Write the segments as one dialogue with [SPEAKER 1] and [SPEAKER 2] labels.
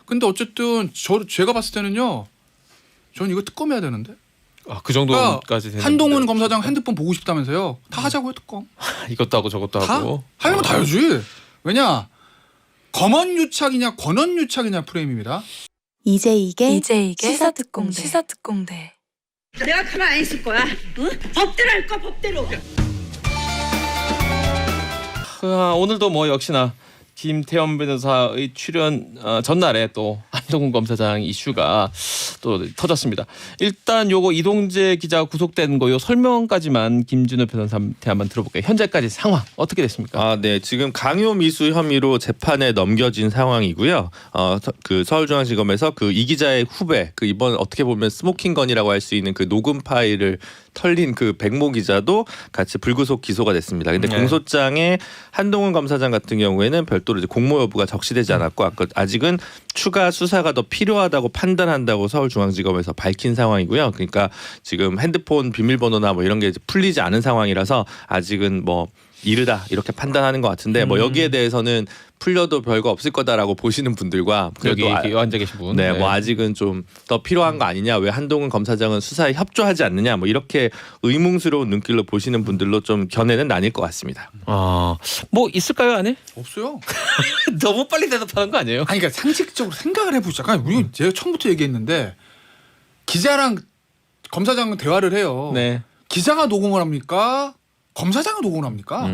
[SPEAKER 1] 근데 어쨌든 제가 봤을 때는요. 저는 이거 특검해야 되는데.
[SPEAKER 2] 아, 그 정도까지 되는.
[SPEAKER 1] 한동훈 검사장 핸드폰 보고 싶다면서요. 다 하자고요 특검.
[SPEAKER 2] 이것도 하고 저것도
[SPEAKER 1] 다
[SPEAKER 2] 하고.
[SPEAKER 1] 하려면 다 해야지. 왜냐 검언유착이냐 권언유착이냐 프레임입니다.
[SPEAKER 3] 이제 이게
[SPEAKER 4] 시사특공대.
[SPEAKER 5] 내가 가만 안 있을 거야. 응? 법대로 할 거야, 법대로.
[SPEAKER 2] 오늘도 뭐 역시나 김태현 변호사의 출연 전날에 또 한동훈 검사장 이슈가 또 터졌습니다. 일단 요거 이동재 기자 구속된 거 요 설명까지만 김준호 변호사한테 한번 들어볼게요. 현재까지 상황 어떻게 됐습니까?
[SPEAKER 6] 아, 네. 지금 강요 미수 혐의로 재판에 넘겨진 상황이고요. 그 서울중앙지검에서 그 이 기자의 후배, 그 이번 어떻게 보면 스모킹건이라고 할 수 있는 그 녹음 파일을 털린 그 백모 기자도 같이 불구속 기소가 됐습니다. 근데
[SPEAKER 2] 네.
[SPEAKER 6] 공소장에 한동훈 검사장 같은 경우에는 별도로 이제 공모 여부가 적시되지 않았고 아직은 추가 수사가 더 필요하다고 판단한다고 서울중앙지검에서 밝힌 상황이고요. 그러니까 지금 핸드폰 비밀번호나 뭐 이런 게 이제 풀리지 않은 상황이라서 아직은 뭐 이르다 이렇게 판단하는 것 같은데 뭐 여기에 대해서는 풀려도 별거 없을 거다라고 보시는 분들과
[SPEAKER 2] 여기
[SPEAKER 6] 그래도
[SPEAKER 2] 앉아 계신 분.
[SPEAKER 6] 네, 뭐 아직은 좀 더 필요한 거 아니냐, 왜 한동훈 검사장은 수사에 협조하지 않느냐, 뭐 이렇게 의문스러운 눈길로 보시는 분들로 좀 견해는 나뉠 것 같습니다.
[SPEAKER 2] 뭐 있을까요 안에?
[SPEAKER 1] 없어요.
[SPEAKER 2] 너무 빨리 대답하는 거 아니에요?
[SPEAKER 1] 아니 그러니까 상식적으로 생각을 해보자. 우리 제가 처음부터 얘기했는데 기자랑 검사장은 대화를 해요.
[SPEAKER 2] 네.
[SPEAKER 1] 기자가 녹음을 합니까? 검사장은 녹음을 합니까?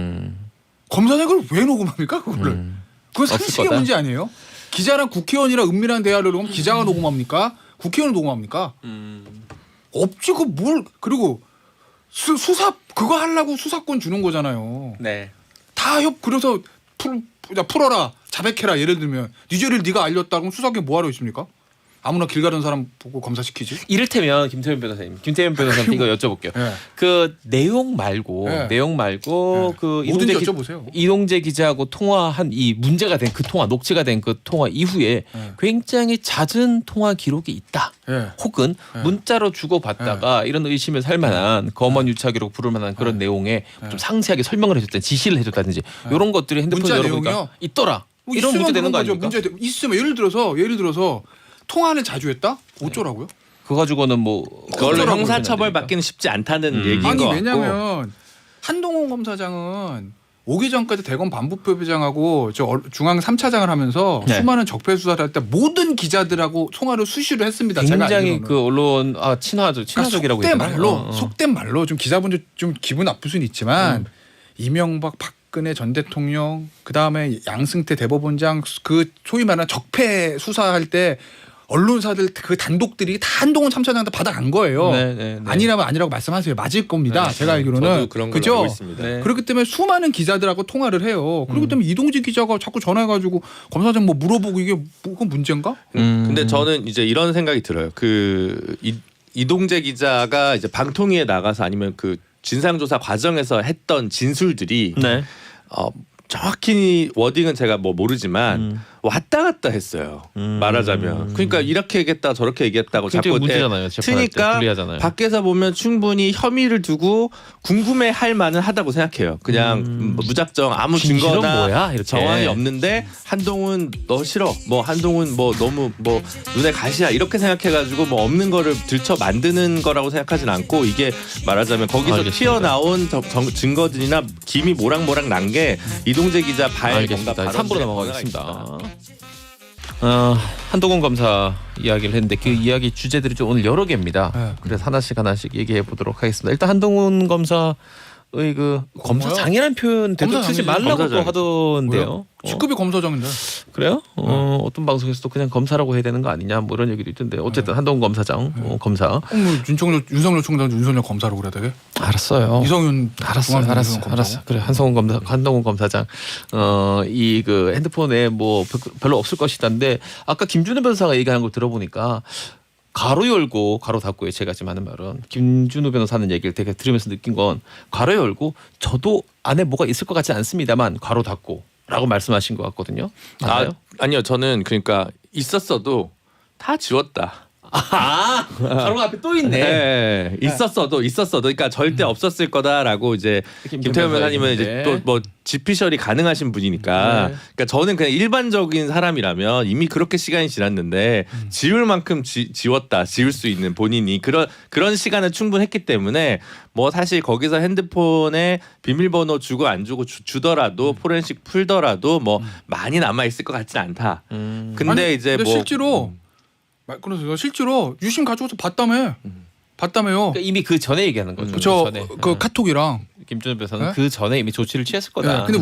[SPEAKER 1] 검사장이 그걸 왜 녹음합니까? 그거를. 그건
[SPEAKER 2] 없을
[SPEAKER 1] 상식의
[SPEAKER 2] 거다.
[SPEAKER 1] 문제 아니에요? 기자랑 국회의원이랑 은밀한 대화를 하면 기자가 녹음합니까? 국회의원은 녹음합니까? 없지. 그리고 수사 그거 하려고 수사권 주는 거잖아요.
[SPEAKER 2] 네.
[SPEAKER 1] 다 그래서 풀어라 자백해라. 예를 들면 네 죄를 네가 알렸다 그러면 수사권 뭐하러 있습니까? 아무나 길 가는 사람 보고 검사시키지.
[SPEAKER 2] 이를테면 김태현 변호사한테 이거 여쭤볼게요.
[SPEAKER 1] 네.
[SPEAKER 2] 그 내용 말고
[SPEAKER 1] 네.
[SPEAKER 2] 그
[SPEAKER 1] 뭐든지 여쭤보세요.
[SPEAKER 2] 이동재 기자하고 통화한 이 문제가 된 그 통화, 녹취가 된 그 통화 이후에
[SPEAKER 1] 네.
[SPEAKER 2] 굉장히 잦은 통화 기록이 있다.
[SPEAKER 1] 네.
[SPEAKER 2] 혹은
[SPEAKER 1] 네.
[SPEAKER 2] 문자로 주고받다가 이런 의심을 살 만한 검언 유착기록 부를 만한 그런 내용에 좀 상세하게 설명을 해줬다든지 지시를 해줬다든지 이런 것들이 핸드폰에
[SPEAKER 1] 문자
[SPEAKER 2] 열어보니까
[SPEAKER 1] 내용이요?
[SPEAKER 2] 있더라.
[SPEAKER 1] 뭐
[SPEAKER 2] 이런 문제 되는 거
[SPEAKER 1] 거죠.
[SPEAKER 2] 아닙니까?
[SPEAKER 1] 문제 있으면 예를 들어서 통화를 자주 했다? 어쩌라고요?
[SPEAKER 2] 그거 가지고는 뭐
[SPEAKER 6] 그걸로
[SPEAKER 1] 어쩌라고
[SPEAKER 6] 형사처벌 받기는 쉽지 않다는 얘기인
[SPEAKER 1] 아니
[SPEAKER 6] 것 같고.
[SPEAKER 1] 왜냐면 한동훈 검사장은 오기 전까지 대검 반부표부장하고 중앙 3차장을 하면서
[SPEAKER 2] 네.
[SPEAKER 1] 수많은 적폐 수사를 할 때 모든 기자들하고 통화를 수시로 했습니다. 제가
[SPEAKER 2] 굉장히
[SPEAKER 1] 알기로는.
[SPEAKER 2] 그 언론 친화적이라고
[SPEAKER 1] 그러니까
[SPEAKER 2] 했잖아요.
[SPEAKER 1] 속된 말로 좀 기자분들 좀 기분 나쁠 수는 있지만 이명박 박근혜 전 대통령 그다음에 양승태 대법원장 그 소위 말하는 적폐 수사할 때 언론사들 그 단독들이 다 한동훈 3차장한테 받아간 거예요.
[SPEAKER 2] 네.
[SPEAKER 1] 아니라면 아니라고 말씀하세요. 맞을 겁니다.
[SPEAKER 2] 네.
[SPEAKER 1] 제가 알기로는.
[SPEAKER 6] 저도 그런 걸
[SPEAKER 1] 그죠?
[SPEAKER 6] 알고 있습니다.
[SPEAKER 2] 네.
[SPEAKER 1] 그렇기 때문에 수많은 기자들하고 통화를 해요. 그렇기 때문에 이동재 기자가 자꾸 전화해가지고 검사장 뭐 물어보고 이게 뭐가 문제인가?
[SPEAKER 6] 근데 저는 이제 이런 생각이 들어요. 그 이동재 기자가 이제 방통위에 나가서 아니면 그 진상조사 과정에서 했던 진술들이
[SPEAKER 2] 네.
[SPEAKER 6] 정확히 워딩은 제가 뭐 모르지만 왔다 갔다 했어요. 말하자면. 그러니까 이렇게 얘기했다 저렇게 얘기했다고
[SPEAKER 2] 그게
[SPEAKER 6] 자꾸
[SPEAKER 2] 문제잖아요. 재판할 때
[SPEAKER 6] 트니까
[SPEAKER 2] 불리하잖아요.
[SPEAKER 6] 밖에서 보면 충분히 혐의를 두고 궁금해할 만은 하다고 생각해요. 그냥 무작정 아무
[SPEAKER 2] 진실은
[SPEAKER 6] 증거나
[SPEAKER 2] 뭐야? 이렇게.
[SPEAKER 6] 정황이 없는데 한동훈 너 싫어. 뭐 한동훈 뭐 너무 뭐 눈에 가시야 이렇게 생각해가지고 뭐 없는 거를 들춰 만드는 거라고 생각하진 않고 이게 말하자면 거기서
[SPEAKER 2] 알겠습니다.
[SPEAKER 6] 튀어나온 증거들이나 김이 모락모락 난 게 이동재 기자 발
[SPEAKER 2] 알겠습니다.
[SPEAKER 6] 뭔가
[SPEAKER 2] 3부로
[SPEAKER 6] 발언들에
[SPEAKER 2] 넘어가겠습니다. 한동훈 검사 이야기를 했는데 그 이야기 주제들이 좀 오늘 여러 개입니다.
[SPEAKER 1] 네.
[SPEAKER 2] 그래서 하나씩 얘기해 보도록 하겠습니다. 일단 한동훈 검사의 그 검사장이라는 표현 대도 쓰지 말라고 또
[SPEAKER 6] 검사장.
[SPEAKER 2] 하던데요.
[SPEAKER 1] 직급이 검사장인데.
[SPEAKER 2] 그래요? 어떤 방송에서도 그냥 검사라고 해야 되는 거 아니냐 뭐 이런 얘기도 있던데 어쨌든 한동훈 검사장 검사.
[SPEAKER 1] 뭐 윤석열 총장 윤석열 검사라고 그래야 되게?
[SPEAKER 2] 알았어요.
[SPEAKER 1] 이성윤
[SPEAKER 2] 알았어. 그래 한동훈 검사장. 이 그 핸드폰에 뭐 별로 없을 것이다는데 아까 김준호 변호사가 얘기하는 걸 들어보니까. 가로 열고 가로 닫고에 제가 지금 하는 말은 김준호 변호사 하는 얘기를 되게 들으면서 느낀 건 가로 열고 저도 안에 뭐가 있을 것 같지 않습니다만 가로 닫고라고 말씀하신 것 같거든요. 맞나요?
[SPEAKER 6] 아니요 저는 그러니까 있었어도 다 지웠다.
[SPEAKER 2] 가로가 앞에 또 있네.
[SPEAKER 6] 네, 있었어도 그러니까 절대 없었을 거다라고 이제 김태현 변호사님은 이제 또 뭐 지피셜이 가능하신 분이니까 그러니까 저는 그냥 일반적인 사람이라면 이미 그렇게 시간이 지났는데 지울 만큼 지웠다 지울 수 있는 본인이 그런 시간은 충분했기 때문에 뭐 사실 거기서 핸드폰에 비밀번호 주고 안 주고 주더라도 포렌식 풀더라도 뭐 많이 남아 있을 것 같진 않다. 근데
[SPEAKER 1] 아니,
[SPEAKER 6] 이제
[SPEAKER 1] 근데
[SPEAKER 6] 뭐
[SPEAKER 1] 실제로 그래서 실제로 유심 가져와서 봤다며요.
[SPEAKER 2] 그러니까 이미 그 전에 얘기하는 거죠.
[SPEAKER 1] 저
[SPEAKER 2] 전에.
[SPEAKER 1] 그 카톡이랑.
[SPEAKER 2] 김준호 변호사는
[SPEAKER 1] 네?
[SPEAKER 2] 그 전에 이미 조치를 취했을 거다.
[SPEAKER 1] 근데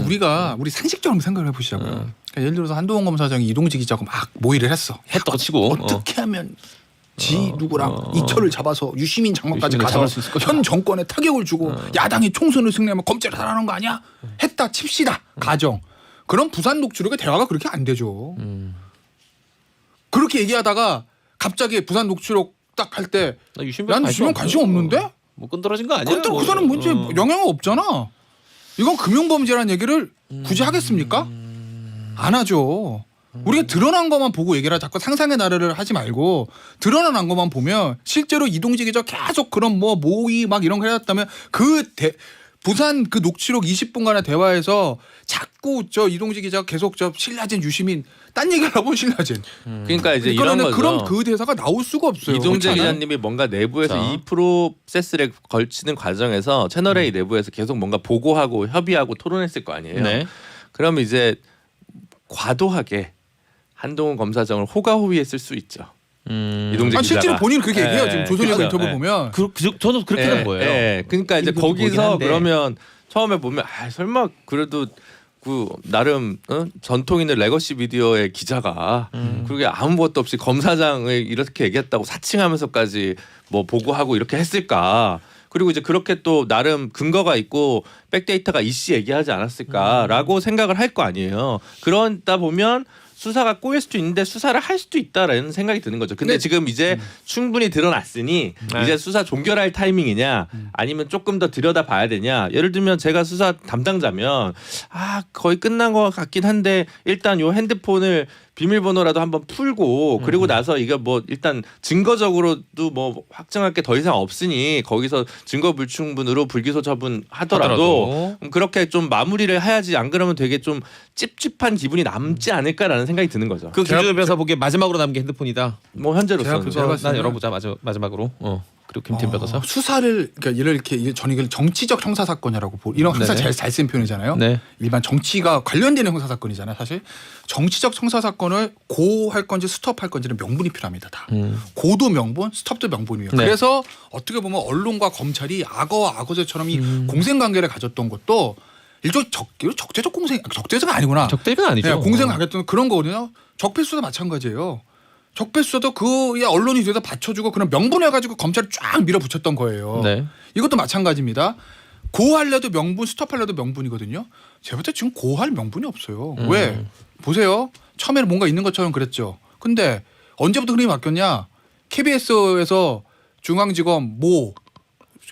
[SPEAKER 1] 우리 상식적으로 생각을 해보시자고요. 그러니까 예를 들어서 한동훈 검사장이 이동직 기자하고 막 모의를 했어.
[SPEAKER 2] 했다고 치고
[SPEAKER 1] 어떻게 하면 누구랑 이철을 잡아서 유시민 장관까지
[SPEAKER 2] 유시민을
[SPEAKER 1] 가서
[SPEAKER 2] 잡을 수 있을 거다.
[SPEAKER 1] 현 정권에 타격을 주고 야당이 총선을 승리하면 검찰을 달하는 거 아니야? 했다 칩시다. 가정. 그럼 부산 녹취록의 대화가 그렇게 안 되죠. 그렇게 얘기하다가 갑자기 부산 녹취록 딱 할 때
[SPEAKER 2] 난
[SPEAKER 1] 난 유시민 관심 없는데?
[SPEAKER 2] 뭐 끈들어진 거 아니야?
[SPEAKER 1] 그렇다고 그 사람 문제 영향은 없잖아. 이건 금융범죄라는 얘기를 굳이 하겠습니까? 안 하죠. 우리가 드러난 것만 보고 얘기를 자꾸 상상의 나래를 하지 말고 드러난 것만 보면 실제로 이동직 기자 계속 그런 뭐 모의 막 이런 거 해왔다면 부산 그 녹취록 20분간의 대화에서 자꾸 저 이동직 기자가 계속 저 신라진 유시민 딴 얘기를 하고 신라진.
[SPEAKER 6] 그러니까 이제 이런 거죠.
[SPEAKER 1] 그럼 그 대사가 나올 수가 없어요.
[SPEAKER 6] 이동재
[SPEAKER 1] 그렇잖아요.
[SPEAKER 6] 기자님이 뭔가 내부에서
[SPEAKER 2] 자.
[SPEAKER 6] 이 프로세스를 걸치는 과정에서 채널A 내부에서 계속 뭔가 보고하고 협의하고 토론했을 거 아니에요.
[SPEAKER 2] 네.
[SPEAKER 6] 그러면 이제 과도하게 한동훈 검사장을 호가호위했을 수 있죠. 이동재
[SPEAKER 1] 아니, 실제로
[SPEAKER 6] 기자가.
[SPEAKER 1] 본인은 그렇게 얘기해요. 지금 조선일보
[SPEAKER 6] 그렇죠.
[SPEAKER 1] 인터뷰 보면.
[SPEAKER 2] 저도 그렇게 된 거예요.
[SPEAKER 6] 그러니까 이제
[SPEAKER 2] 그렇게 보긴
[SPEAKER 6] 거기서
[SPEAKER 2] 한데.
[SPEAKER 6] 그러면 처음에 보면 설마 그래도 그 나름 전통 있는 레거시 미디어의 기자가 그게 아무것도 없이 검사장을 이렇게 얘기했다고 사칭하면서까지 뭐 보고하고 이렇게 했을까? 그리고 이제 그렇게 또 나름 근거가 있고 백데이터가 이씨 얘기하지 않았을까라고 생각을 할 거 아니에요. 그러다 보면 수사가 꼬일 수도 있는데 수사를 할 수도 있다라는 생각이 드는 거죠. 근데 지금 이제 충분히 드러났으니 이제 수사 종결할 타이밍이냐 아니면 조금 더 들여다봐야 되냐. 예를 들면 제가 수사 담당자면 거의 끝난 것 같긴 한데 일단 요 핸드폰을 비밀번호라도 한번 풀고 그리고 나서 이거 뭐 일단 증거적으로도 뭐 확정할 게 더 이상 없으니 거기서 증거 불충분으로 불기소 처분하더라도 그렇게 좀 마무리를 해야지 안 그러면 되게 좀 찝찝한 기분이 남지 않을까라는 생각이 드는 거죠.
[SPEAKER 2] 그 김준호 변호사 보기에 마지막으로 남은 게 핸드폰이다.
[SPEAKER 6] 뭐 현재로서는
[SPEAKER 2] 난 열어보자 마지막으로. 그리고 김태현 변호사.
[SPEAKER 1] 수사를 그러니까 이렇게 저는 이걸 정치적 형사 사건이라고 이런 항상
[SPEAKER 2] 네네.
[SPEAKER 1] 잘 쓰는 표현이잖아요.
[SPEAKER 2] 네.
[SPEAKER 1] 일반 정치가 관련되는 형사 사건이잖아요. 사실 정치적 형사 사건을 고할 건지 스톱할 건지는 명분이 필요합니다. 다 고도 명분, 스톱도 명분이에요.
[SPEAKER 2] 네.
[SPEAKER 1] 그래서 어떻게 보면 언론과 검찰이 악어와 악어제처럼 이 공생관계를 가졌던 것도 일종의 적대적 공생 적대적 아니구나.
[SPEAKER 2] 적대가 아니죠.
[SPEAKER 1] 네, 공생 가졌던 그런 거거든요. 적폐수사도 마찬가지예요. 적폐수사도 그의 언론이 뒤에서 받쳐주고 그런 명분을 가지고 검찰이 쫙 밀어붙였던 거예요.
[SPEAKER 2] 네.
[SPEAKER 1] 이것도 마찬가지입니다. 고할래도 명분, 스톱할래도 명분이거든요. 제가 볼 때 지금 고할 명분이 없어요. 왜? 보세요. 처음에는 뭔가 있는 것처럼 그랬죠. 근데 언제부터 흐름이 바뀌었냐? KBS에서 중앙지검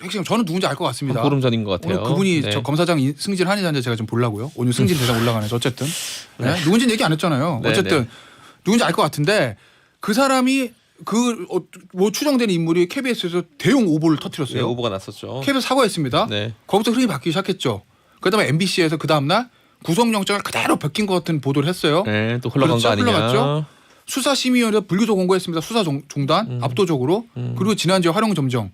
[SPEAKER 1] 핵심 저는 누군지 알 것 같습니다.
[SPEAKER 2] 보름 전인 것 같아요.
[SPEAKER 1] 오늘 그분이
[SPEAKER 2] 네.
[SPEAKER 1] 저 검사장 승진 한의자인데 제가 좀 보려고요. 오늘 승진 대상 올라가네요. 어쨌든 네? 누군지는 얘기 안 했잖아요.
[SPEAKER 2] 네,
[SPEAKER 1] 어쨌든
[SPEAKER 2] 네.
[SPEAKER 1] 누군지 알 것 같은데 그 사람이 뭐 추정되는 인물이 KBS에서 대형 오보를 터뜨렸어요.
[SPEAKER 2] 네, 오보가 났었죠.
[SPEAKER 1] KBS 사과했습니다.
[SPEAKER 2] 네.
[SPEAKER 1] 거기서 흐름이 바뀌기 시작했죠. 그다음에 MBC에서 그 다음날 구속영장을 그대로 베낀 것 같은 보도를 했어요.
[SPEAKER 2] 네, 또 흘러간
[SPEAKER 1] 그렇죠?
[SPEAKER 2] 거 아니냐.
[SPEAKER 1] 흘러갔죠? 수사심의위원회가 불기소 공고했습니다. 수사 중단 압도적으로. 그리고 지난주에 활용점정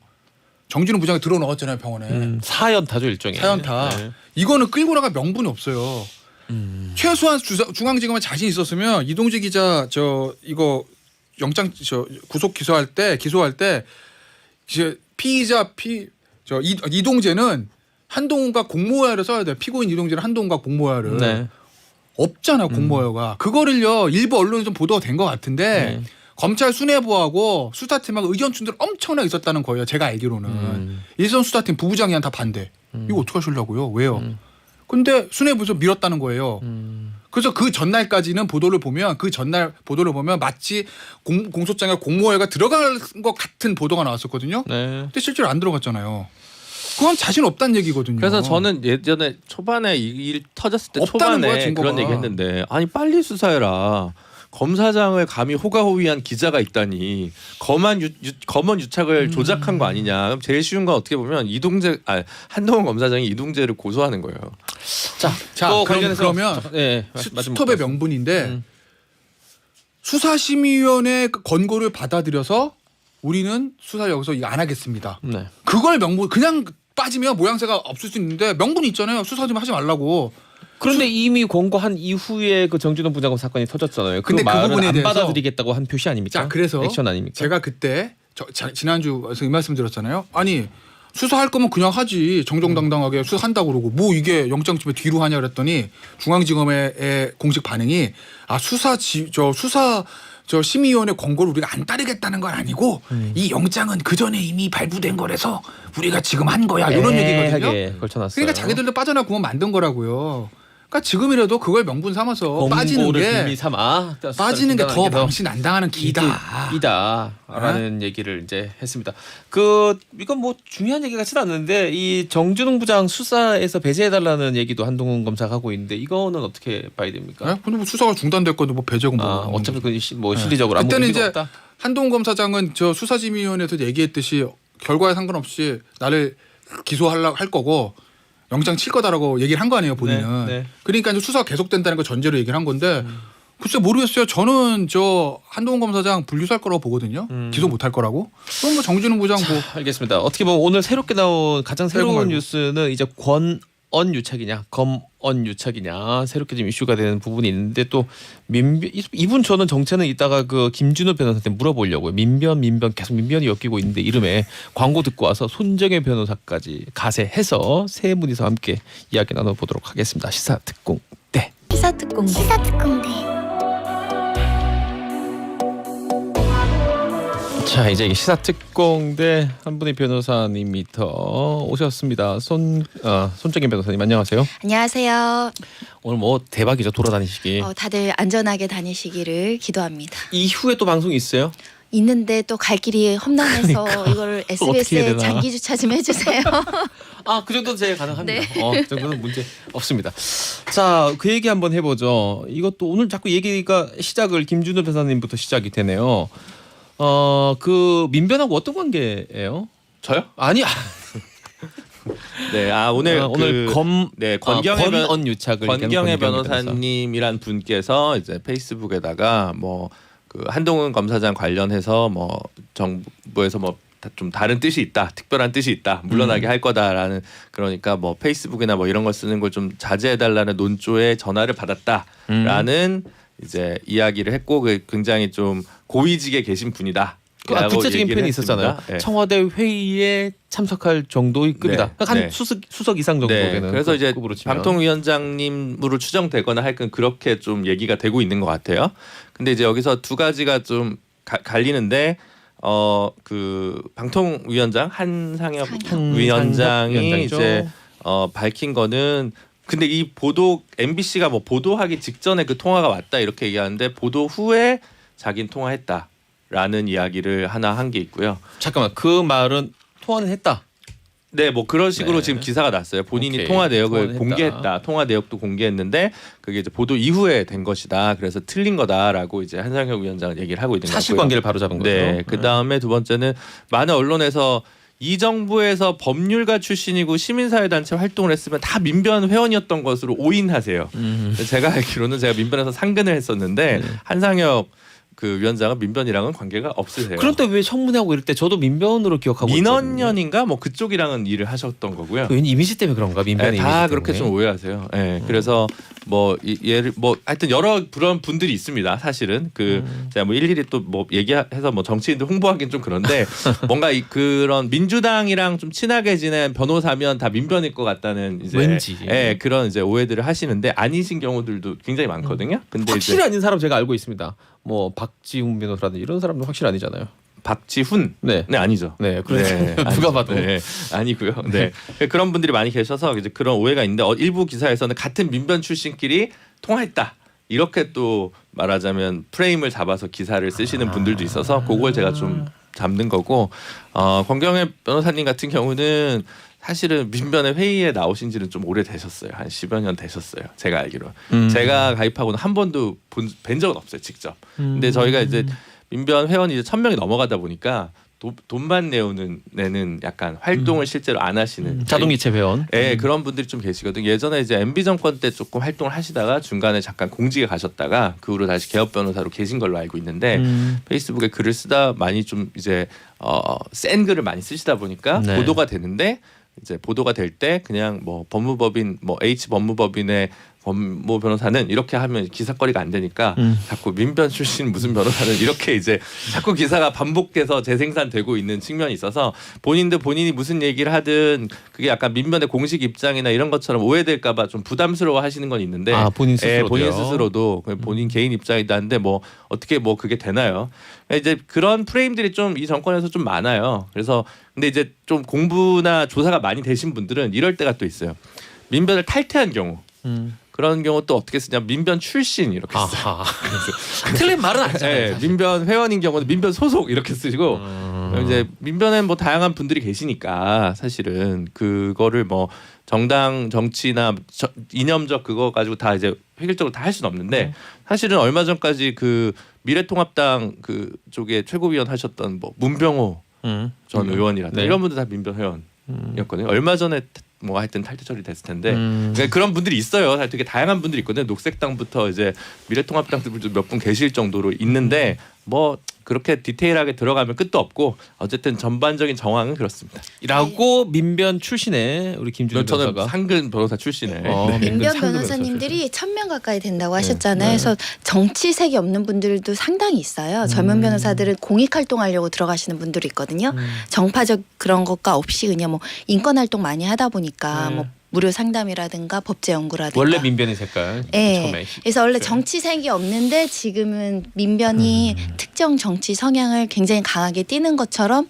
[SPEAKER 1] 정진우 부장이 들어넣었잖아요 병원에.
[SPEAKER 2] 사연타죠 일종의.
[SPEAKER 1] 사연타.
[SPEAKER 2] 네.
[SPEAKER 1] 이거는 끌고 나갈 명분이 없어요. 최소한 중앙지검에 자신 있었으면 이동재 기자 이거 영장 구속 기소할 때 이제 피의자 이동재는 한동훈과 공모여를 써야 돼요. 피고인 이동재는 한동훈과 공모여를.
[SPEAKER 2] 네.
[SPEAKER 1] 없잖아 공모여가. 그거를요 일부 언론에 좀 보도가 된 것 같은데 검찰 수뇌부하고 수사팀하고 의견 충돌 엄청나게 있었다는 거예요. 제가 알기로는. 일선 수사팀 부부장이 다 반대. 이거 어떻게 하시려고요? 왜요? 근데 수뇌부에서 밀었다는 거예요. 그래서 그 전날까지는 보도를 보면 마치 공소장에 공모회가 들어갈 것 같은 보도가 나왔었거든요.
[SPEAKER 2] 네.
[SPEAKER 1] 근데 실제로 안 들어갔잖아요. 그건 자신 없다는 얘기거든요.
[SPEAKER 6] 그래서 저는 예전에 초반에 이 일 터졌을 때
[SPEAKER 1] 없다는 거야,
[SPEAKER 6] 초반에
[SPEAKER 1] 증거가.
[SPEAKER 6] 그런 얘기했는데 아니 빨리 수사해라. 검사장을 감히 호가호위한 기자가 있다니 검언 유착을 조작한 거 아니냐. 그럼 제일 쉬운 건 어떻게 보면 한동훈 검사장이 이동재를 고소하는 거예요.
[SPEAKER 1] 자,
[SPEAKER 2] 또 관련해서
[SPEAKER 1] 그러면
[SPEAKER 2] 네,
[SPEAKER 1] 스톱의 명분인데 수사심의위원회 권고를 받아들여서 우리는 수사를 여기서 이거 안 하겠습니다.
[SPEAKER 2] 네.
[SPEAKER 1] 그걸 명분 그냥 빠지면 모양새가 없을 수 있는데 명분이 있잖아요. 수사 좀 하지 말라고.
[SPEAKER 2] 그런데 이미 권고한 이후에 그 정진원 부장검 사건이 터졌잖아요.
[SPEAKER 1] 근데 그
[SPEAKER 2] 말은
[SPEAKER 1] 부분에
[SPEAKER 2] 안
[SPEAKER 1] 대해서
[SPEAKER 2] 받아들이겠다고 한 표시 아닙니까?
[SPEAKER 1] 자, 그래서
[SPEAKER 2] 액션 아닙니까?
[SPEAKER 1] 제가 그때 지난주에서 이 말씀 드렸잖아요. 아니 수사할 거면 그냥 하지 정정당당하게 수사한다고 그러고 뭐 이게 영장집에 뒤로 하냐 그랬더니 중앙지검의 공식 반응이 수사 심의위원회 권고를 우리가 안 따르겠다는 건 아니고 이 영장은 그 전에 이미 발부된 거라서 우리가 지금 한 거야 이런 얘기거든요.
[SPEAKER 2] 걸쳐놨어요.
[SPEAKER 1] 그러니까 자기들도 빠져나구면 만든 거라고요. 그러니까 지금이라도 그걸 명분 삼아서 빠지는 게
[SPEAKER 2] 빌미 삼아
[SPEAKER 1] 빠지는 게 더 망신 안 당하는
[SPEAKER 2] 이다라는 얘기를 이제 했습니다. 이건 뭐 중요한 얘기 같지는 않는데 이 정준웅 부장 수사에서 배제해달라는 얘기도 한동훈 검사가 하고 있는데 이거는 어떻게 봐야 됩니까?
[SPEAKER 1] 네? 근데 뭐 수사가 중단될 건데 뭐 배제고 뭐
[SPEAKER 2] 어차피 뭐 실리적으로 아무
[SPEAKER 1] 그때는
[SPEAKER 2] 의미가
[SPEAKER 1] 이제
[SPEAKER 2] 없다.
[SPEAKER 1] 한동훈 검사장은 저 수사심의위원회에서 얘기했듯이 결과에 상관없이 나를 기소하려고 할 거고 영장 칠 거다라고 얘기를 한 거 아니에요 본인은.
[SPEAKER 2] 네.
[SPEAKER 1] 그러니까 이제 수사가 계속된다는 거 전제로 얘기를 한 건데 글쎄 모르겠어요. 저는 저 한동훈 검사장 분리수할 거라고 보거든요. 기소 못할 거라고. 그럼 뭐 정진웅 부장 뭐
[SPEAKER 2] 알겠습니다. 어떻게 보면 오늘 새롭게 나온 가장 새로운
[SPEAKER 1] 말고.
[SPEAKER 2] 뉴스는 이제 권언 유착이냐 검언 유착이냐 새롭게 좀 이슈가 되는 부분이 있는데 또 이분 저는 정체는 이따가 그 김준호 변호사한테 물어보려고요. 민변 계속 민변이 엮이고 있는데 이름에 광고 듣고 와서 손정혜 변호사까지 가세해서 세 분이서 함께 이야기 나눠보도록 하겠습니다. 시사특공대. 자 이제 시사특공대 한 분의 변호사님이 더 오셨습니다. 손정혜 변호사님 안녕하세요.
[SPEAKER 3] 안녕하세요.
[SPEAKER 2] 오늘 뭐 대박이죠 돌아다니시기.
[SPEAKER 3] 다들 안전하게 다니시기를 기도합니다.
[SPEAKER 2] 이후에 또 방송이 있어요?
[SPEAKER 3] 있는데 또 갈 길이 험난해서
[SPEAKER 2] 그러니까.
[SPEAKER 3] 이걸
[SPEAKER 2] 어떻게 해야
[SPEAKER 3] SBS에
[SPEAKER 2] 되나.
[SPEAKER 3] 장기 주차 좀 해주세요.
[SPEAKER 2] 그 정도는 제가 가능합니다.
[SPEAKER 3] 네.
[SPEAKER 2] 그 정도는 문제 없습니다. 자, 그 얘기 한번 해보죠. 이것도 오늘 자꾸 얘기가 시작을 김준호 변호사님부터 시작이 되네요. 그 민변하고 어떤 관계예요?
[SPEAKER 6] 저요?
[SPEAKER 2] 아니야.
[SPEAKER 6] 네, 오늘
[SPEAKER 2] 권언 유착을
[SPEAKER 6] 권경혜 변호사님이란 분께서 이제 페이스북에다가 뭐 그 한동훈 검사장 관련해서 뭐 정부에서 뭐 좀 다른 뜻이 있다, 특별한 뜻이 있다, 물러나게 할 거다라는 그러니까 뭐 페이스북이나 뭐 이런 걸 쓰는 걸 좀 자제해달라는 논조의 전화를 받았다라는 이제 이야기를 했고 그 굉장히 좀 고위직에 계신 분이다.
[SPEAKER 2] 구체적인 표현이 있었잖아요.
[SPEAKER 6] 네.
[SPEAKER 2] 청와대 회의에 참석할 정도의 급이다.
[SPEAKER 6] 네.
[SPEAKER 2] 한
[SPEAKER 6] 네.
[SPEAKER 2] 수석 이상 정도 되는.
[SPEAKER 6] 그래서 이제
[SPEAKER 2] 급으로 치면.
[SPEAKER 6] 방통위원장님으로 추정되거나 하여튼 그렇게 좀 얘기가 되고 있는 것 같아요. 근데 이제 여기서 두 가지가 좀 갈리는데 그 방통위원장 한상혁 위원장이
[SPEAKER 2] 위원장이죠.
[SPEAKER 6] 이제 밝힌 거는 근데 이 보도 MBC가 뭐 보도하기 직전에 그 통화가 왔다 이렇게 얘기하는데 보도 후에 자기는 통화했다라는 이야기를 하나 한 게 있고요.
[SPEAKER 2] 잠깐만 그 말은 통화는 했다.
[SPEAKER 6] 네, 뭐 그런 식으로
[SPEAKER 2] 네.
[SPEAKER 6] 지금 기사가 났어요. 본인이
[SPEAKER 2] 오케이.
[SPEAKER 6] 통화 내역을
[SPEAKER 2] 통화는
[SPEAKER 6] 공개했다.
[SPEAKER 2] 했다.
[SPEAKER 6] 통화 내역도 공개했는데 그게 이제 보도 이후에 된 것이다. 그래서 틀린 거다라고 이제 한상혁 위원장은 얘기를 하고 있는 거고요.
[SPEAKER 2] 사실관계를 바로잡은 거죠.
[SPEAKER 6] 네, 그 다음에 두 번째는 많은 언론에서 이 정부에서 법률가 출신이고 시민사회단체 활동을 했으면 다 민변 회원이었던 것으로 오인하세요. 제가 알기로는 제가 민변에서 상근을 했었는데 한상혁 그 위원장은 민변이랑은 관계가 없으세요.
[SPEAKER 2] 그런데 왜 청문회하고 이럴 때 저도 민변으로 기억하고
[SPEAKER 6] 민원연인가 뭐 그쪽이랑은 일을 하셨던 거고요.
[SPEAKER 2] 왠지 이미지 때문에 그런가 민변
[SPEAKER 6] 네,
[SPEAKER 2] 이미지
[SPEAKER 6] 다
[SPEAKER 2] 때문에.
[SPEAKER 6] 그렇게 좀 오해하세요. 네, 그래서 뭐 예를 뭐 하여튼 여러 그런 분들이 있습니다. 사실은 그 제가 뭐 일일이 또 뭐 얘기해서 뭐 정치인들 홍보하기는 좀 그런데 뭔가 그런 민주당이랑 좀 친하게 지낸 변호사면 다 민변일 것 같다는 이제
[SPEAKER 2] 왠지.
[SPEAKER 6] 그런 이제 오해들을 하시는데 아니신 경우들도 굉장히 많거든요. 근데
[SPEAKER 2] 확실히
[SPEAKER 6] 이제
[SPEAKER 2] 아닌 사람 제가 알고 있습니다. 뭐 박지훈 변호사라든지 이런 사람도 확실히 아니잖아요.
[SPEAKER 6] 박지훈
[SPEAKER 2] 네.
[SPEAKER 6] 아니죠.
[SPEAKER 2] 네, 그렇죠. 누가
[SPEAKER 6] 아니죠.
[SPEAKER 2] 봐도.
[SPEAKER 6] 네, 아니고요. 네, 그런 분들이 많이 계셔서 이제 그런 오해가 있는데 일부 기사에서는 같은 민변 출신끼리 통화했다 이렇게 또 말하자면 프레임을 잡아서 기사를 쓰시는 분들도 있어서 그걸 제가 좀 잡는 거고 권경혜 변호사님 같은 경우는 사실은 민변의 회의에 나오신 지는 좀 오래되셨어요. 한 10여 년 되셨어요. 제가 알기로. 제가 가입하고는 한 번도 뵌 적은 없어요. 직접. 근데 저희가 이제 민변 회원이 이제 1,000명이 넘어가다 보니까 돈만 내는 약간 활동을 실제로 안 하시는
[SPEAKER 2] 자동이체 회원.
[SPEAKER 6] 예, 그런 분들이 좀 계시거든요. 예전에 이제 MB 정권 때 조금 활동을 하시다가 중간에 잠깐 공직에 가셨다가 그 후로 다시 개업 변호사로 계신 걸로 알고 있는데 페이스북에 글을 쓰다 많이 좀 이제 센 글을 많이 쓰시다 보니까
[SPEAKER 2] 네.
[SPEAKER 6] 보도가 되는데 이제 보도가 될 때 그냥 뭐 법무법인 뭐 H 법무법인의 법무 변호사는 이렇게 하면 기사거리가 안 되니까 자꾸 민변 출신 무슨 변호사는 이렇게 이제 자꾸 기사가 반복돼서 재생산되고 있는 측면이 있어서 본인이 무슨 얘기를 하든 그게 약간 민변의 공식 입장이나 이런 것처럼 오해될까봐 좀 부담스러워 하시는 건 있는데
[SPEAKER 2] 본인 스스로도요?
[SPEAKER 6] 본인 스스로도 본인 개인 입장이다 하는데 뭐 어떻게 뭐 그게 되나요? 이제 그런 프레임들이 좀 이 정권에서 좀 많아요. 그래서 근데 이제 좀 공부나 조사가 많이 되신 분들은 이럴 때가 또 있어요. 민변을 탈퇴한 경우 그런 경우 또 어떻게 쓰냐 민변 출신 이렇게 써요.
[SPEAKER 2] 아하. 틀린 말은 아니잖아요.
[SPEAKER 6] 네, 민변 회원인 경우는 민변 소속 이렇게 쓰시고 이제 민변엔 뭐 다양한 분들이 계시니까 사실은 그거를 뭐 정당 정치나 이념적 그거 가지고 다 이제 획일적으로 다 할 수는 없는데 사실은 얼마 전까지 그 미래통합당 그 쪽에 최고위원 하셨던 뭐 문병호 전 의원이라든가
[SPEAKER 2] 네.
[SPEAKER 6] 이런 분들 다 민변 회원이었거든요. 얼마 전에 뭐 하여튼 탈퇴 처리 됐을 텐데 그러니까 그런 분들이 있어요. 되게 다양한 분들이 있거든요. 녹색당부터 이제 미래통합당 분들 몇 분 계실 정도로 있는데 뭐 그렇게 디테일하게 들어가면 끝도 없고 어쨌든 전반적인 정황은 그렇습니다.
[SPEAKER 2] 라고 민변 출신의 우리 김준일
[SPEAKER 6] 저는
[SPEAKER 2] 변호사가
[SPEAKER 6] 상근 변호사 출신에
[SPEAKER 3] 민변
[SPEAKER 2] 상급
[SPEAKER 3] 변호사님들이 1,000명 가까이 된다고 하셨잖아요.
[SPEAKER 2] 네.
[SPEAKER 3] 그래서 정치색이 없는 분들도 상당히 있어요. 젊은 변호사들은 공익 활동하려고 들어가시는 분들이 있거든요. 정파적 그런 것과 없이 그냥 뭐 인권 활동 많이 하다 보니까
[SPEAKER 2] 네.
[SPEAKER 3] 뭐 무료 상담이라든가 법제 연구라든가
[SPEAKER 2] 원래 민변의 색깔.
[SPEAKER 3] 예.
[SPEAKER 2] 처음에.
[SPEAKER 3] 그래서 원래 정치색이 없는데 지금은 민변이 특정 정치 성향을 굉장히 강하게 띠는 것처럼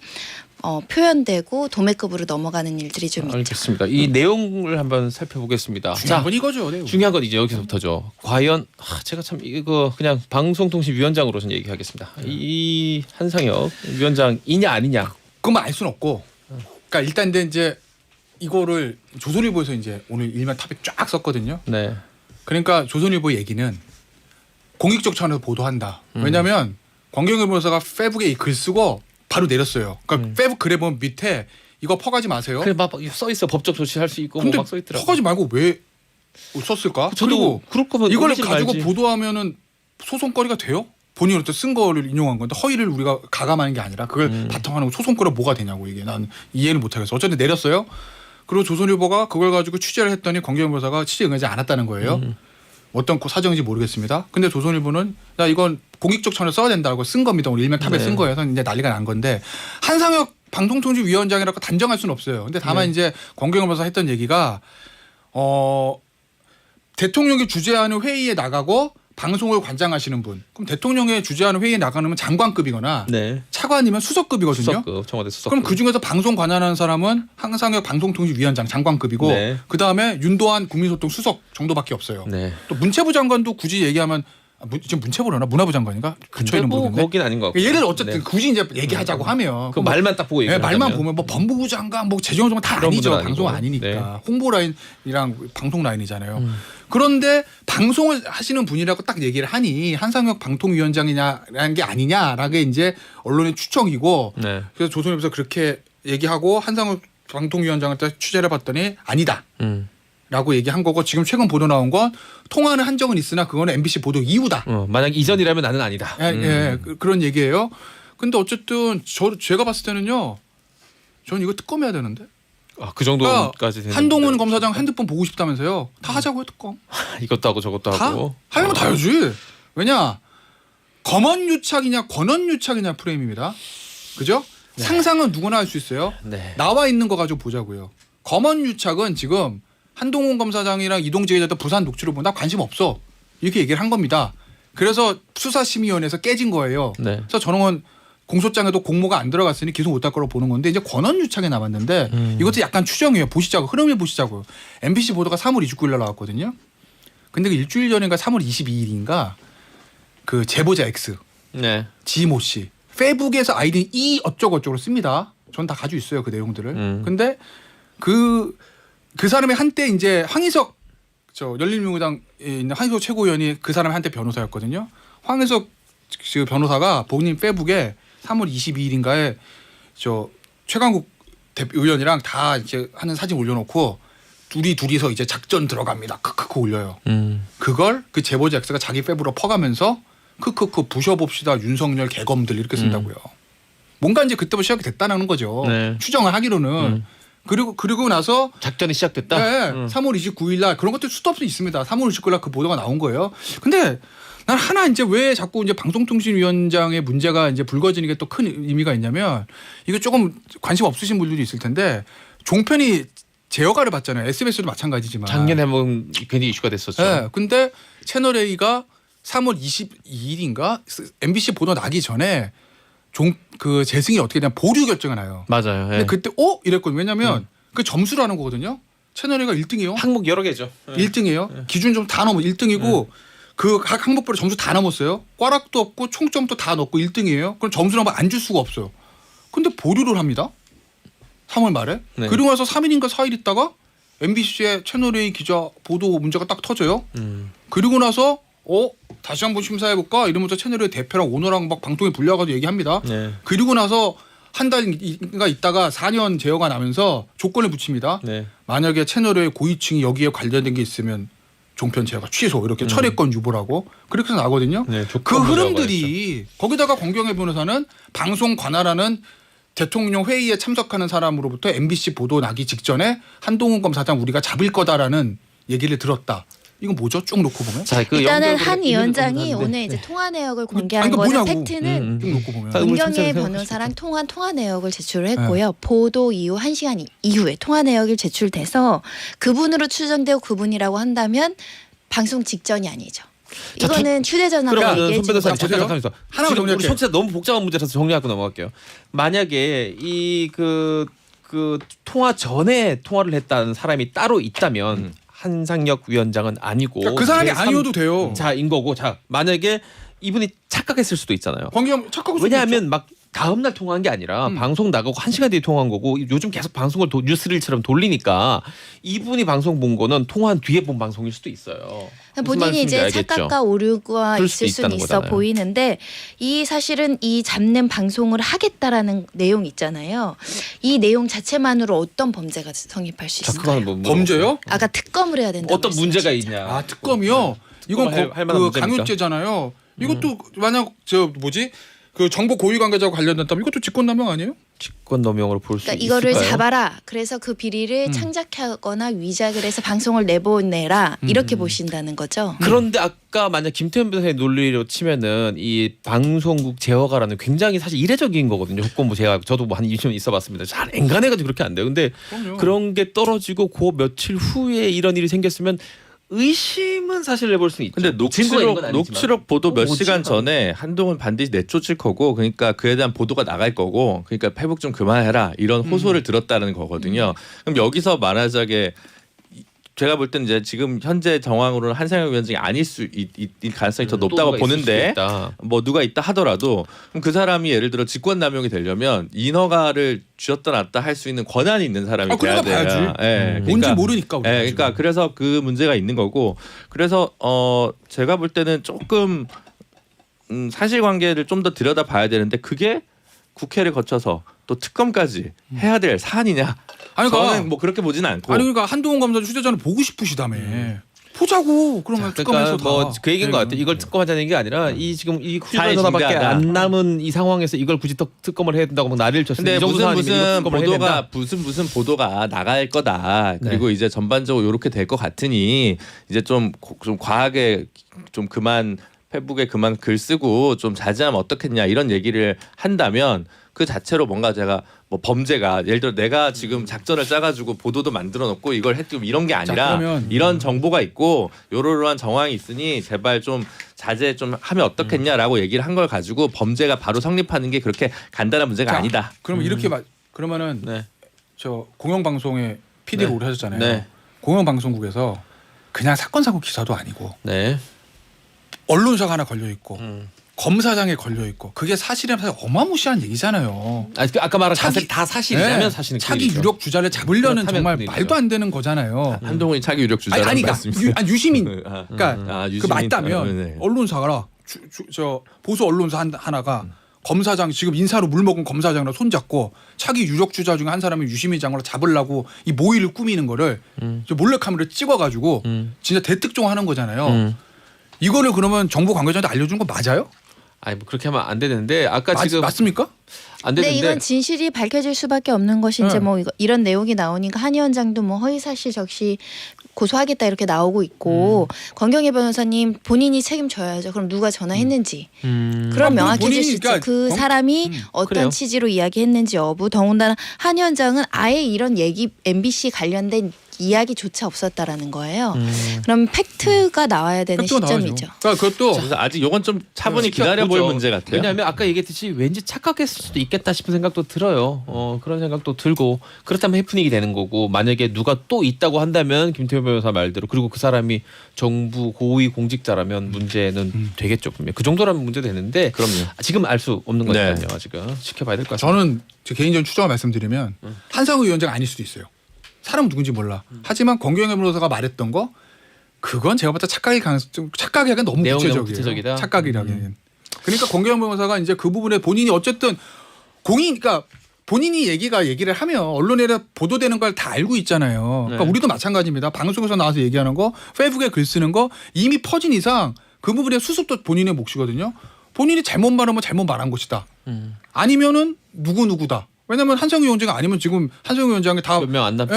[SPEAKER 3] 표현되고 도매급으로 넘어가는 일들이 좀 있죠.
[SPEAKER 2] 알겠습니다. 이 내용을 한번 살펴보겠습니다.
[SPEAKER 1] 중요한 건 이거죠. 네.
[SPEAKER 2] 중요한 건 이제 여기서부터죠. 과연 제가 참 이거 그냥 방송통신위원장으로서는 얘기하겠습니다. 이 한상혁 위원장이냐 아니냐.
[SPEAKER 1] 그것만 알 수는 없고. 그러니까 일단 근데 이제 이거를 조선일보에서 이제 오늘 일면 탑에 쫙 썼거든요.
[SPEAKER 2] 네.
[SPEAKER 1] 그러니까 조선일보 얘기는 공익적 차원에서 보도한다. 왜냐하면 권경열 변호사가 페북에 이 글 쓰고 바로 내렸어요. 그러니까 페북 글에 보면 밑에 이거 퍼가지 마세요.
[SPEAKER 2] 그래 막써 있어 법적 조치할 수 있고
[SPEAKER 1] 근데
[SPEAKER 2] 뭐 막 써 있더라고.
[SPEAKER 1] 퍼가지 말고 왜 썼을까?
[SPEAKER 2] 저도 그럴 거면
[SPEAKER 1] 이걸
[SPEAKER 2] 올리지
[SPEAKER 1] 가지고
[SPEAKER 2] 말지.
[SPEAKER 1] 보도하면은 소송거리가 돼요? 본인으로부터 쓴 거를 인용한 건데 허위를 우리가 가감하는 게 아니라 그걸 바탕하는 소송거리가 뭐가 되냐고 이게 난 이해를 못하겠어. 어쨌든 내렸어요. 그리고 조선일보가 그걸 가지고 취재를 했더니 권경열 변호사가 취재 응하지 않았다는 거예요. 어떤 사정인지 모르겠습니다. 근데 조선일보는 야 이건 공익적 차원에서 써야 된다고 쓴 겁니다. 오늘 일면 탑에
[SPEAKER 2] 네.
[SPEAKER 1] 쓴 거여서 이제 난리가 난 건데 한상혁 방송통신위원장이라고 단정할 수는 없어요. 근데 다만 이제 권경열 변호사 했던 얘기가 대통령이 주재하는 회의에 나가고 방송을 관장하시는 분. 그럼 대통령의 주재하는 회의에 나가는 건 장관급이거나
[SPEAKER 2] 네.
[SPEAKER 1] 차관이면 수석급이거든요.
[SPEAKER 2] 수석급 청와대 수석급.
[SPEAKER 1] 그럼 그 중에서 방송 관할하는 사람은 한상혁 방송통신위원장 장관급이고
[SPEAKER 2] 네.
[SPEAKER 1] 그 다음에 윤도한 국민소통 수석 정도밖에 없어요.
[SPEAKER 2] 네.
[SPEAKER 1] 또 문체부 장관도 굳이 얘기하면 지금 문체부려나 문화부 장관인가? 그
[SPEAKER 2] 근데
[SPEAKER 1] 차이는
[SPEAKER 2] 뭐
[SPEAKER 1] 모르겠네.
[SPEAKER 2] 거긴 아닌 것 같고.
[SPEAKER 1] 얘를 어쨌든
[SPEAKER 2] 네.
[SPEAKER 1] 굳이 이제 얘기하자고 하면
[SPEAKER 2] 그 말만 딱 보고
[SPEAKER 1] 네,
[SPEAKER 2] 얘기하면
[SPEAKER 1] 말만 보면 뭐 법무부 장관 뭐 재정장관 다
[SPEAKER 2] 그런
[SPEAKER 1] 아니죠.
[SPEAKER 2] 분들은
[SPEAKER 1] 방송
[SPEAKER 2] 아니고.
[SPEAKER 1] 아니니까
[SPEAKER 2] 네.
[SPEAKER 1] 홍보 라인이랑 방송 라인이잖아요. 그런데 방송을 하시는 분이라고 딱 얘기를 하니 한상혁 방통위원장이냐라는 게 아니냐라게 이제 언론의 추정이고
[SPEAKER 2] 네.
[SPEAKER 1] 그래서 조선일보에서 그렇게 얘기하고 한상혁 방통위원장한테 취재를 해봤더니 아니다. 라고 얘기한 거고 지금 최근 보도 나온 건 통화는 한 적은 있으나 그거는 MBC 보도 이후다.
[SPEAKER 2] 만약 이전이라면 나는 아니다.
[SPEAKER 1] 예, 그런 얘기예요. 근데 어쨌든 제가 봤을 때는요. 저는 이거 특검해야 되는데.
[SPEAKER 2] 그 정도까지 되는.
[SPEAKER 1] 한동훈 검사장 핸드폰 보고 싶다면서요. 다 하자고요 특검.
[SPEAKER 2] 이것도 하고 저것도
[SPEAKER 1] 다
[SPEAKER 2] 하고.
[SPEAKER 1] 하려면 다 해야지. 왜냐 검언 유착이냐 권언 유착이냐 프레임입니다. 그죠? 상상은 누구나 할 수 있어요.
[SPEAKER 2] 네.
[SPEAKER 1] 나와 있는 거 가지고 보자고요. 검언 유착은 지금 한동훈 검사장이랑 이동재 기자도 부산 녹취를 보면 나 관심 없어. 이렇게 얘기를 한 겁니다. 그래서 수사심의위원회에서 깨진 거예요.
[SPEAKER 2] 네.
[SPEAKER 1] 그래서 저는 공소장에도 공모가 안 들어갔으니 기소 못할 거로 보는 건데 이제 권언 유착에 남았는데 이것도 약간 추정이에요. 보시자고 흐름을 보시자고요. MBC 보도가 3월 29일 날 나왔거든요. 근데 그 일주일 전인가 3월 22일인가 그 제보자 X
[SPEAKER 2] 네.
[SPEAKER 1] 지모 씨 페북에서 아이디 이 어쩌고저쩌고 씁니다. 전 다 가지고 있어요 그 내용들을. 근데 그 사람이 한때 이제 황희석 저 열린민주당에 있는 황희석 최고위원이 그 사람이 한때 변호사였거든요. 황희석 그 변호사가 본인 페북에 3월 22일인가에 저 최강국 의원이랑 다 이제 하는 사진 올려놓고 둘이서 이제 작전 들어갑니다. 크크크 올려요. 그걸 그 제보자 X가 자기 페북으로 퍼가면서 크크크 부셔봅시다 윤석열 개검들 이렇게 쓴다고요. 뭔가 이제 그때부터 시작이 됐다는 거죠.
[SPEAKER 2] 네.
[SPEAKER 1] 추정을 하기로는. 그리고 나서
[SPEAKER 2] 작전이 시작됐다.
[SPEAKER 1] 네, 3월 29일 날 그런 것들 수도 없이 있습니다. 3월 29일 날 그 보도가 나온 거예요. 근데 난 하나 이제 왜 자꾸 이제 방송통신위원장의 문제가 이제 불거지는 게 또 큰 의미가 있냐면 이거 조금 관심 없으신 분들도 있을 텐데 종편이 제어가를 받잖아요. SBS도 마찬가지지만.
[SPEAKER 2] 작년에 한번 괜히 이슈가 됐었죠.
[SPEAKER 1] 네, 근데 채널 A가 3월 22일인가 MBC 보도 나기 전에 그 재승이 어떻게 되냐 보류 결정이 나요.
[SPEAKER 2] 맞아요.
[SPEAKER 1] 근데
[SPEAKER 2] 예.
[SPEAKER 1] 그때 이랬거든요. 왜냐면 그 점수라는 거거든요. 채널 A가 1등이에요.
[SPEAKER 2] 항목 여러 개죠. 예.
[SPEAKER 1] 1등이에요. 기준 좀 다 넘어 1등이고 그 각 항목별로 점수 다 넘었어요. 꽈락도 없고 총점도 다 넣고 1등이에요. 그럼 점수를 안 줄 수가 없어요. 근데 보류를 합니다. 3월 말에.
[SPEAKER 2] 네.
[SPEAKER 1] 그리고 나서 3일인가 4일 있다가 MBC의 채널A 기자 보도 문제가 딱 터져요. 그리고 나서 다시 한번 심사해볼까 이러면서 채널A 대표랑 오너랑 막 방통에 불려가지고 얘기합니다.
[SPEAKER 2] 네.
[SPEAKER 1] 그리고 나서 한 달인가 있다가 4년 제어가 나면서 조건을 붙입니다.
[SPEAKER 2] 네.
[SPEAKER 1] 만약에 채널의 고위층이 여기에 관련된 게 있으면 종편 제어가 취소 이렇게 철회권 유보라고 그렇게 해서 나거든요.
[SPEAKER 2] 네,
[SPEAKER 1] 그
[SPEAKER 2] 조건부라고
[SPEAKER 1] 흐름들이 거기다가 권경애 변호사는 방송 관할하는 대통령 회의에 참석하는 사람으로부터 MBC 보도 나기 직전에 한동훈 검사장 우리가 잡을 거다라는 얘기를 들었다. 이건 뭐죠? 쭉 놓고 보면.
[SPEAKER 2] 자, 그
[SPEAKER 3] 일단은
[SPEAKER 2] 연결고리
[SPEAKER 3] 한 위원장이
[SPEAKER 2] 있는 건데.
[SPEAKER 3] 오늘 이제 통화 내역을
[SPEAKER 1] 아니,
[SPEAKER 3] 공개한
[SPEAKER 1] 그러니까
[SPEAKER 3] 거는
[SPEAKER 1] 뭐냐고.
[SPEAKER 3] 팩트는
[SPEAKER 1] 쭉 놓고 보면.
[SPEAKER 2] 자,
[SPEAKER 3] 문경혜
[SPEAKER 2] 생각해
[SPEAKER 3] 변호사랑 통화 내역을 제출을 했고요. 보도 이후 1시간 이후에 통화 내역이 제출돼서 그분으로 추정되고 그분이라고 한다면 방송 직전이 아니죠.
[SPEAKER 2] 자,
[SPEAKER 3] 이거는 휴대전화로
[SPEAKER 2] 그러면
[SPEAKER 3] 얘기해
[SPEAKER 2] 손
[SPEAKER 3] 주는
[SPEAKER 2] 변호사님
[SPEAKER 3] 거죠.
[SPEAKER 2] 잠깐만
[SPEAKER 1] 하나만
[SPEAKER 2] 지금
[SPEAKER 1] 정리할게요.
[SPEAKER 2] 우리 손치가 너무 복잡한 문제라서 정리하고 넘어갈게요. 만약에 이 그 통화 전에 통화를 했다는 사람이 따로 있다면 한상혁 위원장은 아니고
[SPEAKER 1] 그러니까 그 사람이
[SPEAKER 2] 제3
[SPEAKER 1] 아니어도 돼요.
[SPEAKER 2] 자인 거고 자 만약에 이분이 착각했을 수도 있잖아요.
[SPEAKER 1] 권경 착각할 수도
[SPEAKER 2] 왜냐하면 막 다음 날 통화한 게 아니라 방송 나가고 1시간 뒤에 통화한 거고 요즘 계속 방송을 뉴스릴처럼 돌리니까 이분이 방송 본 거는 통화한 뒤에 본 방송일 수도 있어요. 무슨
[SPEAKER 3] 본인이
[SPEAKER 2] 말씀인지
[SPEAKER 3] 이제
[SPEAKER 2] 알겠죠?
[SPEAKER 3] 착각과 오류가
[SPEAKER 2] 그럴 수도
[SPEAKER 3] 있을 수는
[SPEAKER 2] 있다는
[SPEAKER 3] 있어
[SPEAKER 2] 거잖아요.
[SPEAKER 3] 보이는데 이 사실은 이 잡는 방송을 하겠다라는 내용 있잖아요. 이 내용 자체만으로 어떤 범죄가 성립할 수
[SPEAKER 2] 자,
[SPEAKER 3] 있을까요?
[SPEAKER 2] 그건 뭐
[SPEAKER 1] 범죄요?
[SPEAKER 3] 아까 특검을 해야 된다고
[SPEAKER 2] 어떤 문제가
[SPEAKER 3] 말씀하셨죠.
[SPEAKER 2] 있냐?
[SPEAKER 1] 아 특검이요? 이건
[SPEAKER 2] 할 만한
[SPEAKER 1] 그
[SPEAKER 2] 문제입니까?
[SPEAKER 1] 강요죄잖아요. 이것도 만약 그 정보 고유 관계자와 관련됐다면 이것도 직권남용 아니에요?
[SPEAKER 2] 직권남용으로 볼 수
[SPEAKER 3] 그러니까
[SPEAKER 2] 있을까요?
[SPEAKER 3] 이거를 잡아라. 그래서 그 비리를 창작하거나 위작을 해서 방송을 내보내라. 이렇게 보신다는 거죠.
[SPEAKER 2] 그런데 아까 만약 김태현 변호사의 논리로 치면은 이 방송국 제어가라는 굉장히 사실 이례적인 거거든요. 조건부 제어. 저도 뭐 한 20년 있어봤습니다. 잘 앵간해가지고 그렇게 안 돼요. 근데
[SPEAKER 1] 그럼요.
[SPEAKER 2] 그런 게 떨어지고 그 며칠 후에 이런 일이 생겼으면 의심은 사실 해볼 수는 있죠.
[SPEAKER 6] 근데
[SPEAKER 2] 증거가 있는 건 아니지만.
[SPEAKER 6] 녹취록 보도 몇 시간
[SPEAKER 2] 오지만.
[SPEAKER 6] 전에 한동훈 반드시 내쫓을 거고 그러니까 그에 대한 보도가 나갈 거고 그러니까 페북 좀 그만해라 이런 호소를 들었다는 거거든요. 그럼 여기서 말하자게 제가 볼 때는 이제 지금 현재 정황으로는 한상혁 위원장이 아닐 수 있을 가능성이 더 높다고
[SPEAKER 2] 또 누가 있을
[SPEAKER 6] 보는데
[SPEAKER 2] 수도 있다.
[SPEAKER 6] 뭐 누가 있다 하더라도 그럼 그 사람이 예를 들어 직권남용이 되려면 인허가를 쥐었다 놨다 할 수 있는 권한이 있는 사람이 돼야
[SPEAKER 1] 그러니까
[SPEAKER 6] 돼요.
[SPEAKER 1] 봐야지.
[SPEAKER 6] 예,
[SPEAKER 1] 뭔지 모르니까 우리가
[SPEAKER 6] 그러니까
[SPEAKER 1] 지금.
[SPEAKER 6] 그래서 그 문제가 있는 거고 그래서 제가 볼 때는 조금 사실관계를 좀 더 들여다봐야 되는데 그게 국회를 거쳐서 또 특검까지 해야 될 사안이냐?
[SPEAKER 1] 아니, 그러니까-
[SPEAKER 6] 저는 뭐 그렇게 보지는 않고.
[SPEAKER 1] 아니 그러니까 한동훈 검사 휴대전화 보고 싶으시다며. 보자고. 그러면 특검에서
[SPEAKER 2] 그러니까 뭐
[SPEAKER 1] 다.
[SPEAKER 2] 그 얘기인 것 같아.
[SPEAKER 1] 네.
[SPEAKER 2] 이걸 특검하자는 게 아니라 이 지금 이
[SPEAKER 6] 사회
[SPEAKER 2] 휴대전화밖에
[SPEAKER 6] 중대하다.
[SPEAKER 2] 안 남은 이 상황에서 이걸 굳이 특검을 해야 된다고 막 난리를 쳤어요.
[SPEAKER 6] 근데
[SPEAKER 2] 이 정도 사안이면 이거
[SPEAKER 6] 무슨
[SPEAKER 2] 특검을 해야 된다.
[SPEAKER 6] 보도가 무슨 보도가 나갈 거다. 그리고 이제 전반적으로 이렇게 될 것 같으니 이제 좀 과하게 좀 그만 페북에 그만 글 쓰고 좀 자제하면 어떻겠냐 이런 얘기를 한다면 그 자체로 뭔가 제가 뭐 범죄가 예를 들어 내가 지금 작전을 짜가지고 보도도 만들어 놓고 이걸 했고 이런 게 아니라
[SPEAKER 1] 그러면-
[SPEAKER 6] 이런 정보가 있고 요러한 정황이 있으니 제발 좀 자제 좀 하면 어떻겠냐라고 얘기를 한 걸 가지고 범죄가 바로 성립하는 게 그렇게 간단한 문제가
[SPEAKER 1] 자,
[SPEAKER 6] 아니다.
[SPEAKER 1] 그러면 이렇게 그러면은
[SPEAKER 2] 네.
[SPEAKER 1] 저 공영방송에 PD를
[SPEAKER 2] 네.
[SPEAKER 1] 오래 하셨잖아요.
[SPEAKER 2] 네.
[SPEAKER 1] 공영방송국에서 그냥 사건 사고 기사도 아니고
[SPEAKER 2] 네.
[SPEAKER 1] 언론사가 하나 걸려 있고 검사장에 걸려 있고 그게 사실이라면 사실 어마무시한 얘기잖아요.
[SPEAKER 2] 아까 말한
[SPEAKER 1] 차기-
[SPEAKER 2] 다 사실이라면
[SPEAKER 1] 네.
[SPEAKER 2] 사실은
[SPEAKER 1] 차기
[SPEAKER 2] 큰일이죠.
[SPEAKER 1] 유력 주자를 잡으려는
[SPEAKER 2] 그렇다면
[SPEAKER 1] 정말
[SPEAKER 2] 큰일이죠.
[SPEAKER 1] 말도 안 되는 거잖아요.
[SPEAKER 6] 한동훈이 차기 유력 주자라는
[SPEAKER 1] 아니,
[SPEAKER 6] 말씀이세요?
[SPEAKER 1] 유시민.
[SPEAKER 6] 아,
[SPEAKER 1] 그러니까 그
[SPEAKER 6] 유시민.
[SPEAKER 1] 맞다면
[SPEAKER 6] 네.
[SPEAKER 1] 언론사가 저 보수 언론사 하나가 검사장 지금 인사로 물먹은 검사장으로 손잡고 차기 유력 주자 중에 한 사람을 유시민 장으로 잡으려고 이 모의를 꾸미는 거를 저 몰래카메라로 찍어가지고 진짜 대특종하는 거잖아요. 이거를 그러면 정부 관계자한테 알려준 거 맞아요?
[SPEAKER 2] 아니 뭐 그렇게 하면 안 되는데 아까 지금
[SPEAKER 1] 맞습니까?
[SPEAKER 2] 안
[SPEAKER 3] 근데
[SPEAKER 2] 되는데
[SPEAKER 3] 이건 진실이 밝혀질 수밖에 없는 것이 이제
[SPEAKER 1] 네.
[SPEAKER 3] 뭐 이런 내용이 나오니까 한 위원장도 뭐 허위사실 적시 고소하겠다 이렇게 나오고 있고 권경혜 변호사님 본인이 책임져야죠. 그럼 누가 전화했는지 그럼
[SPEAKER 1] 아,
[SPEAKER 3] 명확해질
[SPEAKER 1] 본인이
[SPEAKER 3] 수 있죠.
[SPEAKER 1] 그러니까
[SPEAKER 3] 그 사람이 어떤
[SPEAKER 2] 그래요.
[SPEAKER 3] 취지로 이야기했는지 여부. 더군다나 한 위원장은 아예 이런 얘기 MBC 관련된 이야기조차 없었다라는 거예요. 그럼 팩트가 나와야 되는
[SPEAKER 1] 팩트가
[SPEAKER 3] 시점이죠.
[SPEAKER 1] 나와야죠. 그러니까 그것도
[SPEAKER 6] 그래서 아직 이건 좀 차분히
[SPEAKER 2] 지켜보죠.
[SPEAKER 6] 기다려볼 문제 같아요.
[SPEAKER 2] 왜냐하면 아까 얘기했듯이 왠지 착각했을 수도 있겠다 싶은 생각도 들어요. 그런 생각도 들고 그렇다면 해프닝이 되는 거고 만약에 누가 또 있다고 한다면 김태호 변호사 말대로 그리고 그 사람이 정부 고위 공직자라면 문제는 되겠죠. 분명. 그 정도라면 문제 되는데
[SPEAKER 6] 그럼요.
[SPEAKER 2] 지금 알 수 없는
[SPEAKER 6] 네.
[SPEAKER 2] 거니까요. 지금 지켜봐야 될 것 같습니다.
[SPEAKER 1] 저는 제 개인적인 추정을 말씀드리면 한상우 위원장 아닐 수도 있어요. 사람은 누군지 몰라. 하지만 권경혜 변호사가 말했던 거 그건 제가 봤을 때 착각하기가 너무
[SPEAKER 2] 내용이 너무
[SPEAKER 1] 구체적이에요.
[SPEAKER 2] 구체적이다?
[SPEAKER 1] 착각이라기엔. 그러니까 권경혜 변호사가 이제 그 부분에 본인이 어쨌든 그러니까 본인이 얘기를 하면 언론에 보도되는 걸 다 알고 있잖아요. 그러니까
[SPEAKER 2] 네.
[SPEAKER 1] 우리도 마찬가지입니다. 방송에서 나와서 얘기하는 거, 페이스북에 글 쓰는 거 이미 퍼진 이상 그 부분의 수습도 본인의 몫이거든요. 본인이 잘못 말하면 잘못 말한 것이다. 아니면은 누구다. 왜냐면 한성규 위원장이 아니면 지금 한성규 위원장이 다
[SPEAKER 2] 몇 명 안 남죠.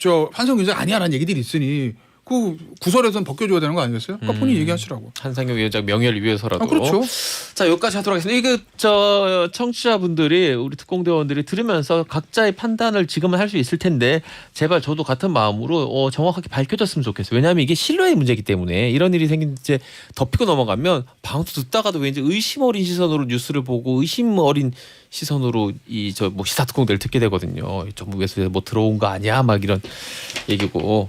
[SPEAKER 1] 저 한성규 위원장 아니야라는 얘기들이 있으니 그 구설에서는 벗겨줘야 되는 거 아니겠어요? 그러니까 본인 얘기하시라고.
[SPEAKER 2] 한상혁 위원장 명예를 위해서라도.
[SPEAKER 1] 아, 그렇죠.
[SPEAKER 2] 자 여기까지 하도록 하겠습니다. 이거 저 청취자분들이 우리 특공대원들이 들으면서 각자의 판단을 지금은 할 수 있을 텐데 제발 저도 같은 마음으로 정확하게 밝혀졌으면 좋겠어요. 왜냐하면 이게 신뢰의 문제이기 때문에 이런 일이 생긴 이제 덮이고 넘어가면 방송 듣다가도 왠지 의심 어린 시선으로 뉴스를 보고 의심 어린 시선으로 이 저 뭐 시사특공대를 듣게 되거든요. 정부에서 뭐 들어온 거 아니야 막 이런 얘기고.